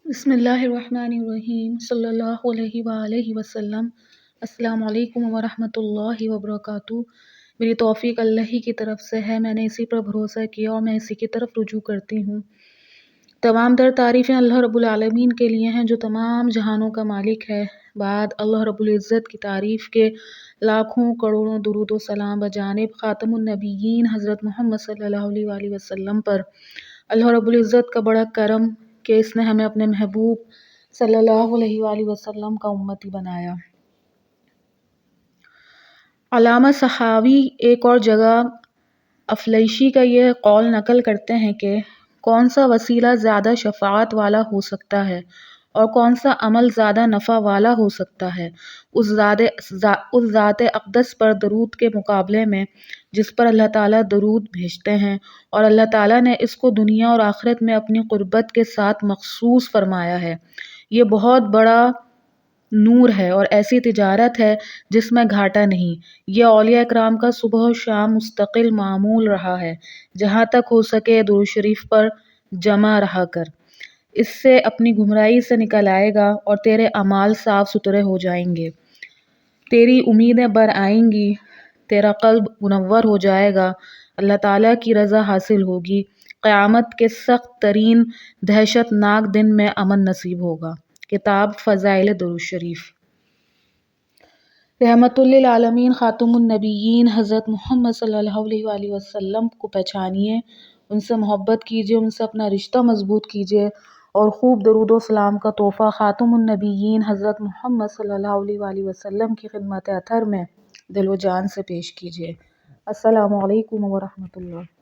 بسم اللہ الرحمن الرحیم صلی اللہ علیہ وآلہ وسلم۔ السلام علیکم ورحمۃ اللہ وبرکاتہ۔ میری توفیق اللہ ہی کی طرف سے ہے، میں نے اسی پر بھروسہ کیا اور میں اسی کی طرف رجوع کرتی ہوں۔ تمام در تعریفیں اللہ رب العالمین کے لیے ہیں جو تمام جہانوں کا مالک ہے۔ بعد اللہ رب العزت کی تعریف کے لاکھوں کروڑوں درود و سلام بجانب خاتم النبیین حضرت محمد صلی اللہ علیہ وآلہ وسلم پر۔ اللہ رب العزت کا بڑا کرم کہ اس نے ہمیں اپنے محبوب صلی اللہ علیہ وآلہ وسلم کا امتی بنایا۔ علامہ سخاوی ایک اور جگہ افلیشی کا یہ قول نقل کرتے ہیں کہ کون سا وسیلہ زیادہ شفاعت والا ہو سکتا ہے اور کون سا عمل زیادہ نفع والا ہو سکتا ہے اس ذات اقدس پر درود کے مقابلے میں جس پر اللہ تعالیٰ درود بھیجتے ہیں، اور اللہ تعالیٰ نے اس کو دنیا اور آخرت میں اپنی قربت کے ساتھ مخصوص فرمایا ہے۔ یہ بہت بڑا نور ہے اور ایسی تجارت ہے جس میں گھاٹا نہیں۔ یہ اولیاء اکرام کا صبح و شام مستقل معمول رہا ہے۔ جہاں تک ہو سکے درود شریف پر جمع رہا کر، اس سے اپنی گمراہی سے نکل آئے گا اور تیرے اعمال صاف ستھرے ہو جائیں گے، تیری امیدیں بر آئیں گی، تیرا قلب منور ہو جائے گا، اللہ تعالیٰ کی رضا حاصل ہوگی، قیامت کے سخت ترین دہشت ناک دن میں امن نصیب ہوگا۔ کتاب فضائل درود شریف۔ رحمت للعالمین خاتم النبیین حضرت محمد صلی اللہ علیہ وآلہ وسلم کو پہچانیے، ان سے محبت کیجیے، ان سے اپنا رشتہ مضبوط کیجیے اور خوب درود و سلام کا تحفہ خاتم النبیین حضرت محمد صلی اللہ علیہ وآلہ وسلم کی خدمت اطہر میں دل و جان سے پیش کیجیے۔ السلام علیکم ورحمۃ اللہ۔